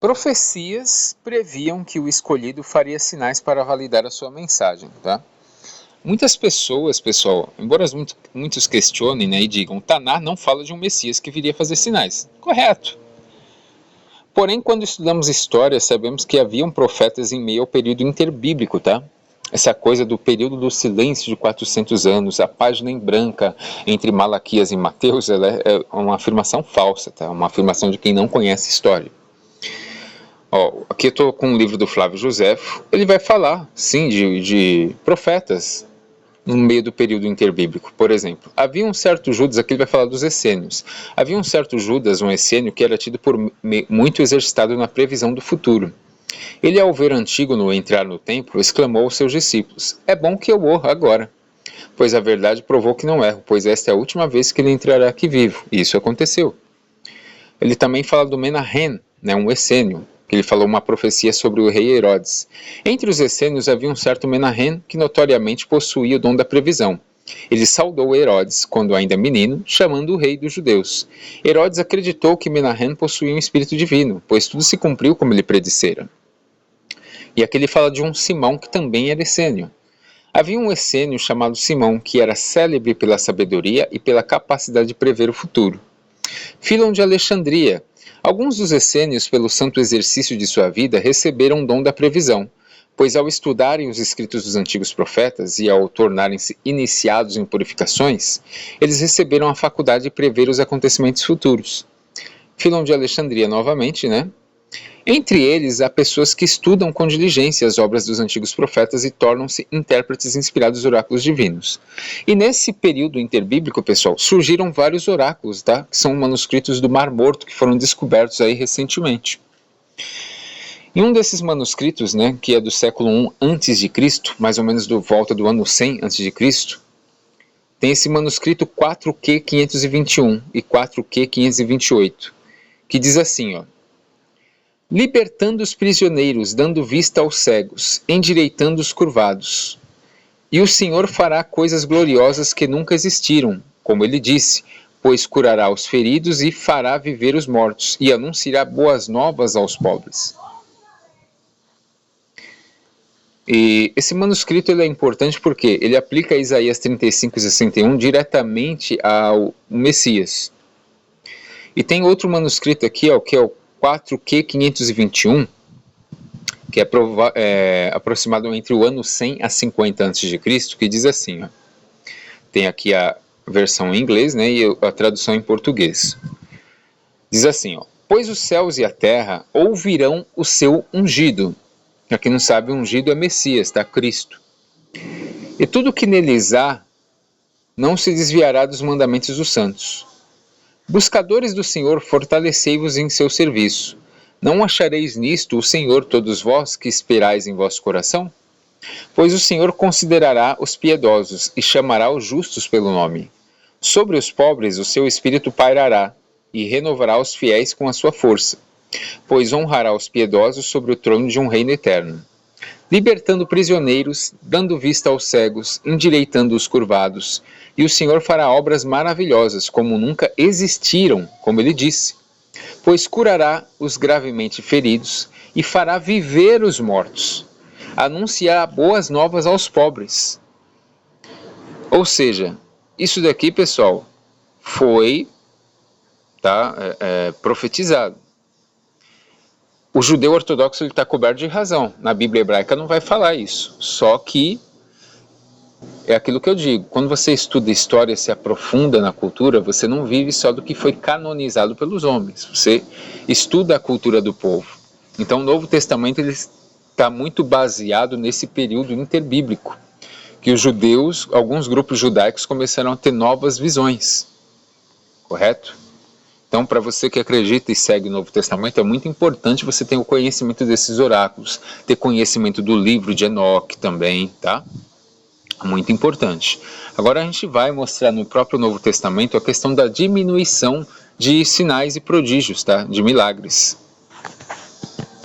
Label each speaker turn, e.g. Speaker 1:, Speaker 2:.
Speaker 1: Profecias previam que o escolhido faria sinais para validar a sua mensagem, tá? Muitas pessoas, pessoal, embora muitos questionem, né, e digam, Taná não fala de um Messias que viria fazer sinais. Correto. Porém, quando estudamos história, sabemos que haviam profetas em meio ao período interbíblico, tá? Essa coisa do período do silêncio de 400 anos, a página em branca entre Malaquias e Mateus, ela é uma afirmação falsa, tá? Uma afirmação de quem não conhece história. Aqui eu estou com um livro do Flávio Joséfo, ele vai falar, sim, de profetas no meio do período interbíblico. Por exemplo, havia um certo Judas, aqui ele vai falar dos essênios, havia um certo Judas, um essênio, que era tido por muito exercitado na previsão do futuro. Ele, ao ver Antígono entrar no templo, exclamou aos seus discípulos, é bom que eu morra agora, pois a verdade provou que não erro, pois esta é a última vez que ele entrará aqui vivo, e isso aconteceu. Ele também fala do Menahem, né, um essênio, que ele falou uma profecia sobre o rei Herodes. Entre os essênios havia um certo Menahem que notoriamente possuía o dom da previsão. Ele saudou Herodes, quando ainda menino, chamando o rei dos judeus. Herodes acreditou que Menahem possuía um espírito divino, pois tudo se cumpriu como ele predissera. E aqui ele fala de um Simão que também era essênio. Havia um essênio chamado Simão, que era célebre pela sabedoria e pela capacidade de prever o futuro. Filon de Alexandria. Alguns dos essênios, pelo santo exercício de sua vida, receberam o dom da previsão, pois ao estudarem os escritos dos antigos profetas e ao tornarem-se iniciados em purificações, eles receberam a faculdade de prever os acontecimentos futuros. Filon de Alexandria novamente, né? Entre eles, há pessoas que estudam com diligência as obras dos antigos profetas e tornam-se intérpretes inspirados dos oráculos divinos. E nesse período interbíblico, pessoal, surgiram vários oráculos, tá? Que são manuscritos do Mar Morto, que foram descobertos aí recentemente. Em um desses manuscritos, né, que é do século I a.C., mais ou menos volta do ano 100 a.C., tem esse manuscrito 4Q 521 e 4Q 528, que diz assim, ó, libertando os prisioneiros, dando vista aos cegos, endireitando os curvados. E o Senhor fará coisas gloriosas que nunca existiram, como ele disse, pois curará os feridos e fará viver os mortos, e anunciará boas novas aos pobres. E esse manuscrito ele é importante porque ele aplica Isaías 35 e 61 diretamente ao Messias. E tem outro manuscrito aqui, ó, que é o 4Q 521, que é aproximado entre o ano 100 a 50 a.C., que diz assim, ó, tem aqui a versão em inglês, né, e a tradução em português. Diz assim, ó, pois os céus e a terra ouvirão o seu ungido. Para quem não sabe, o ungido é Messias, tá? Cristo. E tudo que neles há não se desviará dos mandamentos dos santos. Buscadores do Senhor, fortalecei-vos em seu serviço. Não achareis nisto o Senhor, todos vós que esperais em vosso coração? Pois o Senhor considerará os piedosos e chamará os justos pelo nome. Sobre os pobres o seu espírito pairará e renovará os fiéis com a sua força, pois honrará os piedosos sobre o trono de um reino eterno. Libertando prisioneiros, dando vista aos cegos, endireitando os curvados, e o Senhor fará obras maravilhosas, como nunca existiram, como ele disse, pois curará os gravemente feridos e fará viver os mortos, anunciará boas novas aos pobres. Ou seja, isso daqui, pessoal, foi profetizado. O judeu ortodoxo está coberto de razão. Na Bíblia hebraica não vai falar isso. Só que é aquilo que eu digo. Quando você estuda história, se aprofunda na cultura, você não vive só do que foi canonizado pelos homens. Você estuda a cultura do povo. Então o Novo Testamento está muito baseado nesse período interbíblico, que os judeus, alguns grupos judaicos começaram a ter novas visões. Correto? Então, para você que acredita e segue o Novo Testamento, é muito importante você ter o conhecimento desses oráculos, ter conhecimento do livro de Enoque também, tá? Muito importante. Agora a gente vai mostrar no próprio Novo Testamento a questão da diminuição de sinais e prodígios, tá? De milagres.